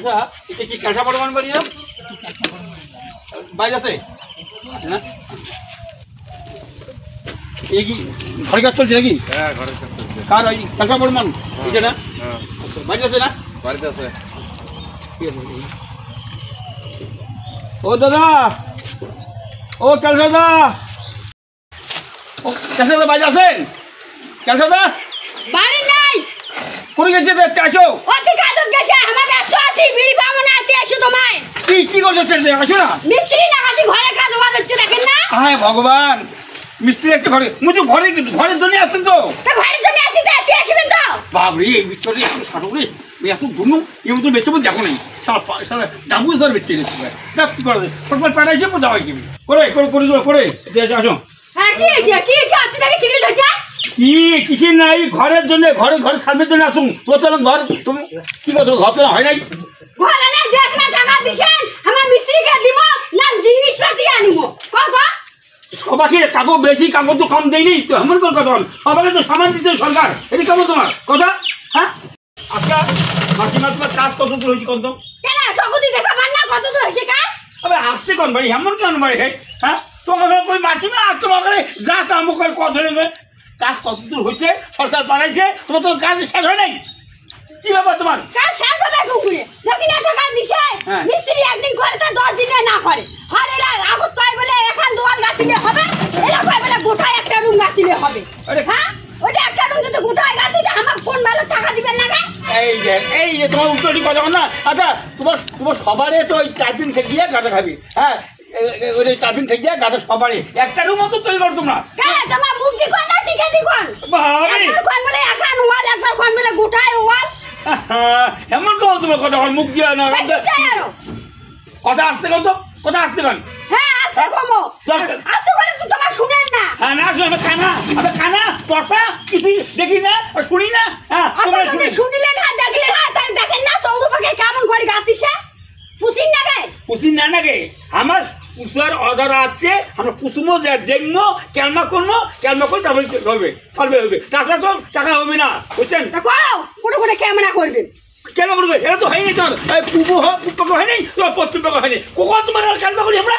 আচ্ছা এটা কি ক্যালসা বর্মন বাড়ি না বাইরে আছে না এই কি ঘরে কাজ চলছে নাকি? হ্যাঁ ঘরে কাজ চলছে। কার ওই ক্যালসা বর্মন এটা না? হ্যাঁ বাইরে আছে না? বাড়িতে আছে। ঠিক আছে। ও দাদা, ও ক্যালসা দা, ও ক্যালসা দা বাইরে আছেন? ক্যালসা দা বাড়ি নাই। কোন গেছে দেখতে আসো। ও ঠিক আছে গেছে আমার ব্যস্ত আছি বিড়ি পাবো না তে এসো তোমায়। কি করছো চলছে আসো না। মিস্ত্রি না আসি ঘরে কাজ বাদ হচ্ছে দেখেন না। হায় ভগবান মিস্ত্রি একটা ঘরে মুঝে ঘরের জন্য আসছেন তো ঘরের জন্য আসি তে আসবেন তো। বাবরে এই বিচ্ছরে এত সাটুরে এত দুনু এর মতো বেঁচে বল দেখো নাই সারা ডাবু ধর বেঁচে গেছে দেখ কি করে সরকার পাঠাইছে তো যাওয়াই কি করে আসো। হ্যাঁ কি হয়েছে আপনি তাকে চিঠি ধরছে কিছু নাই ঘরের জন্য ঘরে সার্ভের জন্য আসুন তো চলো ঘর তুমি কি করছো ঘর তো হয় নাই ঘরে না দেখ না টাকা দিছেন আমার মিস্ত্রিকে দিব না জিনিসপাতি আনিব কত সবাইকে কাগজ বেশি কাগজ তো কম দেয়নি তো এমন কোন কথা সবাইকে তো সামান দিতে সরকার এটা কেমন তোমার কথা হ্যাঁ আচ্ছা মাসিমা তোমার কাজ কত দূর হয়েছে কত কেন চকুদি দেখাবার না কত দূর হয়েছে কাজ আবে আসছে কোন বাড়ি এমন কেন বাড়ি হ্যাঁ তোমার ওই মাসিমা আর তোমার যা কাম করে কথা হয়ে কাজ কত দূর হয়েছে সরকার বাড়াইছে তোমার তো কাজ শেষ হয় নাই কি ব্যাপার তোমার কাজ শেষ হবে কুকুরে যখন টাকা দিছে মিস্ত্রি একদিন করে তা 10 দিনে না করে আর এলা আগত তাই বলে এখন দোয়াল গাঁথিলে হবে এলা কই বলে গোটা একটা রুম গাঁথিলে হবে হ্যাঁ ওটা একটা রুম যদি গোটায় গাঁথিতে আমাকে কোন ভালো টাকা দিবেন না এই যে তোমার উত্তরটি কথা না আচ্ছা তোমার সবারে তো ওই টাইপিং থেকে গাঁদা খাবি হ্যাঁ ওই টাইপিং থেকে গাঁদা সবারে একটা রুমও তো তৈরি করতো না তোমার মুখ দি কোন না ঠিক আছে কোন কোন বলে এখন ওয়াল একবার কোন বলে গোটায় ওয়াল এমন কেউ তোমার কথা মুখ দিয়ে না কথা আসতে কথা আসতে পান হ্যাঁ আসতে কমো আসতে বলে তো তোমার শুনেন না হ্যাঁ না আমি খানা টসা কিছু দেখি না আর শুনি না হ্যাঁ তোমরা শুনিলে না দেখলে না তাই দেখেন না চৌরুপাকে কেমন করে গাতিছে পুষিন না গে আমার পুষার অর্ডার আছে আমরা পুষবো দেখবো কেলমা করবো তারপরে সলভে হবে তাছাড়া তো টাকা হবে না বুঝছেন করে ক্যামেরা করবেন কেন করবে এটা তো হয়নি তোর পূর্ব পূর্ব হয়নি তোমার পশ্চিম পক্ষ হয়নি কখন তোমার ক্যালমা করি আমরা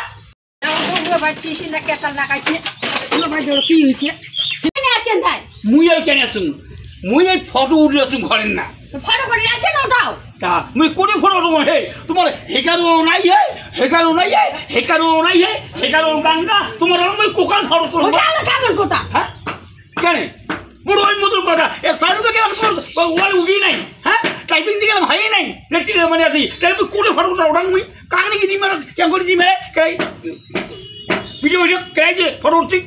মুই আর কেন আসুন মুই এই ফটো উঠে আসুন ঘরের না ফটো করে আছে না ওটাও তা মুই কোটি ফটো উঠবো হে তোমার হেকারও নাই হেকারও গাঙ্গা তোমার মুই কোকান ফটো তুলবো কেমন কথা হ্যাঁ কেন বড় ওই মতন কথা এ সারুকে ওয়াল উঠি নাই হ্যাঁ টাইপিং দিকে ভাই নাই লেটি মানে আছি তাই মুই কোটি ফটোটা ওঠাং মুই কাগনি কি দিমে কেন করে দিমে কাই ভিডিও কাই যে ফটো উঠছি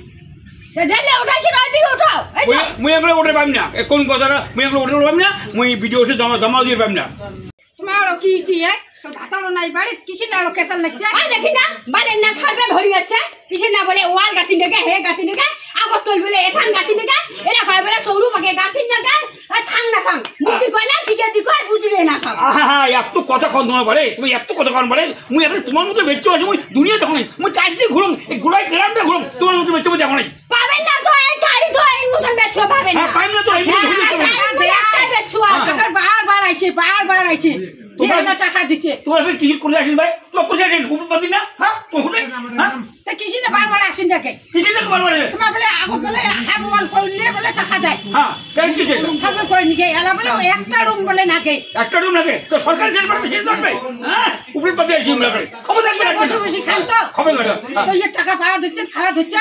মুই এগুলো ওঠে পাবি না কোন কথাটা মুই এগুলো ওঠে পাবি না মুই ভিডিও জমা দিয়ে পাবি না তোমার কি ভাতাড়ো নাই বাড়ি কিছু না কেসাল লাগছে দেখি না বাড়ির না ছাড়বে ধরি যাচ্ছে কিছু না বলে ওয়াল গাতি নেগে হে গাতি নেগে আগত তুল বলে এখান গাতি নেগে এরা কয় বলে চৌরু পাকে গাতি নেগে থাং না থাং মুক্তি কয় না ঠিক আছে কয় বুঝবে না খাও এত কথা কন তোমার বলে তুমি এত কথা কন বলে মুই এখন তোমার মতো বেঁচে আছি মুই দুনিয়া দেখো নাই মুই চারিদিকে ঘুরুম এই গোড়ায় গ্রামটা ঘুরুম তোমার মতো বেঁচে দেখো নাই পাবেন না তো এই গাড়ি তো এই মতন বেঁচে পাবেন না পাবেন না তো এই মতন বার আইছে টাকা দিছে তোমার কি করে আসেন ভাই তোমার কোথায় আসেন উপপাতি না হ্যাঁ তা কিসি না বারবার আসেন দেখে কিসি না বারবার তোমার বলে আগত বলে হ্যাঁ মোবাইল করলে বলে টাকা দেয় হ্যাঁ কেন কি ছাড়বে কই নিকে এলা বলে একটা রুম বলে নাকে একটা রুম নাকে তো সরকার জেল পাবে সে করবে হ্যাঁ উপপাতি আসি আমরা করে খবর থাকবে বসে বসে খান তো খবর লাগা তো এই টাকা পাওয়া দিচ্ছে খাওয়া দিচ্ছে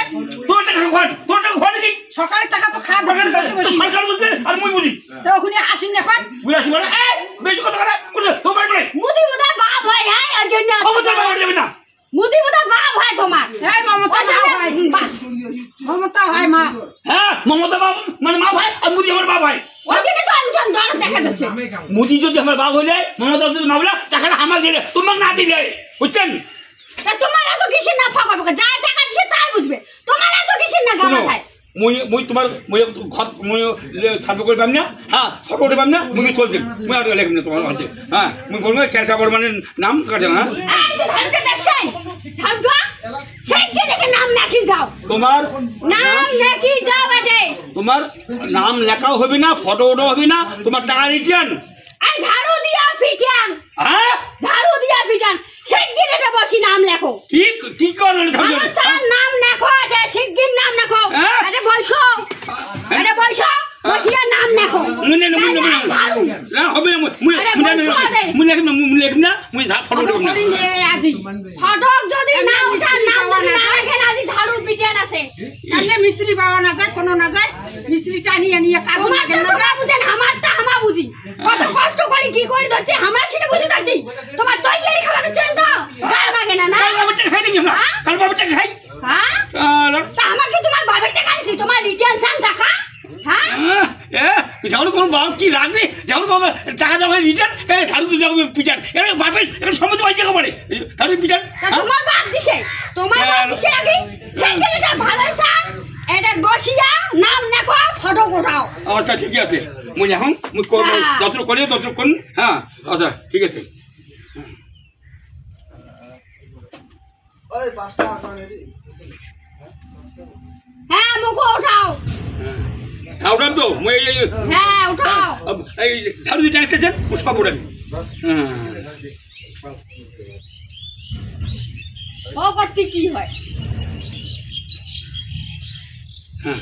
তোর টাকা খাওয়া নাকি সরকারের টাকা তো খাওয়া দেবে বসে বসে সরকার বুঝবে আর মুই বুঝি তো ওখানে আসেন না পান বুঝাছি মানে এই বেশি কথা কথা তোমার বলে মুদি মুদা বাপ ভাই হ্যাঁ অজন্য খবর যাবে না মুদি মুদা বাপ ভাই তোমার এই মমতা ভাই মমতা ভাই মা হ্যাঁ মমতা বাপ মানে মা ভাই আর মুদি আমার বাপ ভাই ওইদিকে তো আমি জান জান দেখা যাচ্ছে মুদি যদি আমার বাপ হইলে মমতা যদি মা বলে টাকাটা আমার দিলে তোমার না দিলে বুঝছেন তা তোমার এত কিসে না ফাঁকা যা টাকা দিছে তাই বুঝবে তোমার এত কিসে না গাওয়া ভাই মুই তোমার ঘর মুই ছাপে করে পাম না হ্যাঁ ফটো উঠে পাম না মুই চলছি মুই আর লেখব না তোমার কাছে হ্যাঁ মুই বলবো ক্যালসা বর্মনের নাম কাটে না তোমার নাম লেখাও হবে না ফটো ওঠাও হবে না তোমার টাকা রিটার্ন ঝাড়ু দিয়া পিটান হ্যাঁ ঝাড়ু দিয়া পিটান শিগগির এটা বসি নাম লেখো কি করলেন আমার স্যার নাম লেখো এটা শিগগির নাম লেখো হ্যাঁ? এটা বসো বসিয়া নাম লেখো ঝাড়ু না হবে না মুই ফটো দেব না আজি ফটক যদি না উঠার নাম যদি না রাখেন আজি ঝাড়ু পিটান আছে তাহলে মিস্ত্রি পাওয়া না যায় কোনো না যায় মিস্ত্রি টানিয়ে নিয়ে কাজ লাগে না বুঝেন আমারটা আমা বুঝি কত কষ্ট করি কি করি ধরছি আমার সিনে বুঝি ধরছি তোমার তৈয়ারি খাওয়াতে চল তো গায়ে লাগে না না কাল বাবুটা খাই নাকি আমরা কাল বাবুটা খাই হ্যাঁ তা আমাকে তোমার বাবার টাকা দিছি তোমার রিটেনশন টাকা হ্যাঁ যখন কোনো বাপ কি রাখবে যখন কোনো টাকা দেওয়া রিটার্ন ঝাড়ু দিতে হবে পিটার বাপের সমস্ত পাইছে খাবারে ঝাড়ু পিটার তোমার বাপ দিছে নাকি সেখানে ভালো স্যার এটা বসিয়া নাম লেখো ফটো ওঠাও আচ্ছা ঠিক আছে মুই এখন মুই যত করি তত করুন হ্যাঁ আচ্ছা ঠিক আছে হ্যাঁ মুখো ওঠাও হ্যাঁ ওঠান তো মুই হ্যাঁ উঠাও এই ঝাড়ু দিতে আসতেছেন পুষ্পা পড়েন ও করতে কি হয় হ্যাঁ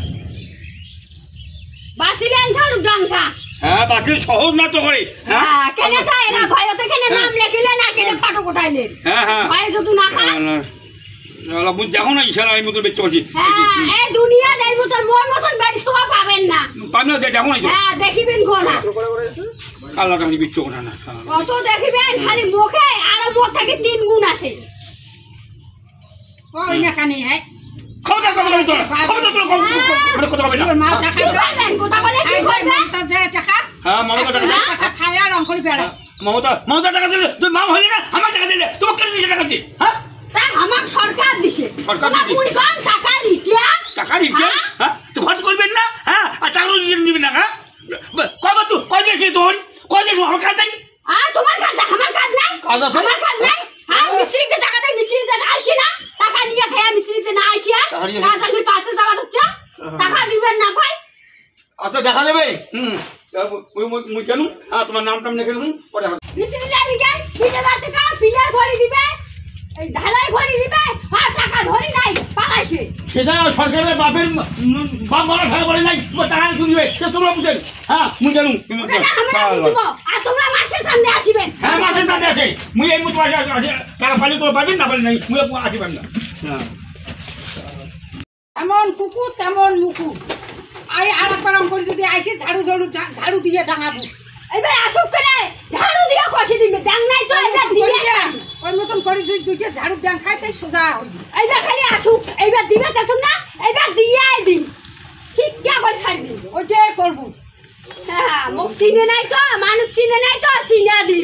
বাসিলেন ঝাড়ু ডাংটা হ্যাঁ বাকি সহজ না তো করে হ্যাঁ কেন তাই না ভয়তে কেন নাম লেখিলেন না কেন ফটো কোটাইলেন হ্যাঁ হ্যাঁ ভয় যদি না খা বুঝ দেখো না ইশারা এই মতো বেঁচে বসি হ্যাঁ এই দুনিয়া দেই মতন মোর মতন বাড়ি শোভা পাবেন না পাবি না দেখো না হ্যাঁ দেখিবেন কোনা কালাটা আমি বিচ্ছ না না কত দেখিবেন খালি মুখে আর মুখ থেকে 3 গুণ আছে ওই না খানি হ্যাঁ কথা বলে তো কথা বলে না মা দেখাইবেন কথা বলে কি করবে তা দে টাকা হ্যাঁ মামা টাকা দে খায়া রং করে বেড়া মমতা টাকা দিলে তুই মা হলে না আমার টাকা দিলে তোমাকে কেন দিছে টাকা দি হ্যাঁ তা আমার সরকার দিছে সরকার তোমার দিছে। কুড়িগান টাকা দিছে টাকা দিচ্ছে হ্যাঁ তো খরচ করবেন না হ্যাঁ আর টাকা দিবেন না হ্যাঁ কবে তুই কয় দেখি তোর কয় দেখি আমার কাজ নাই আর তোমার কাজ আমার কাজ নাই কাজ আছে? আমার কাজ নাই আর মিস্ত্রিতে টাকা দেয় মিস্ত্রিতে আসে না টাকা নিয়ে খেয়ে মিস্ত্রিতে না আসিয়া টাকা নিয়ে- কাজ আমি পাশে যাওয়া হচ্ছে টাকা দিবেন না ভাই আচ্ছা দেখা যাবে মুই কেন হ্যাঁ তোমার নাম টাম লিখে নেবো পরে মিস্ত্রি লাগি যাই 30,000 টাকা পিলার ভরি দিবে এই ঢালাই ভরি দিবে আর টাকা ধরি নাই পালাইছে সেটা সরকারের বাপের বাপ মারা টাকা বলে নাই টাকা তুলবে সে তোমরা বুঝেন হ্যাঁ মুই জানু ওটা আমরা বুঝব আর তোমরা মাসে সামনে আসিবেন হ্যাঁ মাসের দাঁড়িয়ে আছে মুই এই মতো টাকা পাইলে তোরা পাবেন না পাইলে নাই মুই আসিবেন না হ্যাঁ এমন কুকুর তেমন মুকুর আই আরাম করে যদি আইসে ঝাড়ু দিয়ে ডাঙাবো এবার আসুক করে ঝাড়ু দিয়ে কষে দিবে ডাং নাই তো এবার দিয়ে ওই মতন করে যদি দুইটা ঝাড়ু ডাং খাই তাই সোজা হইবে এইবার খালি আসুক এইবার দিবে তখন না এইবার দিয়ে দিন শিক্ষা করে ছাড়ি দিন ওইটাই করবো হ্যাঁ মুখ চিনে নাই তো মানুষ চিনে নাই তো চিনা দিন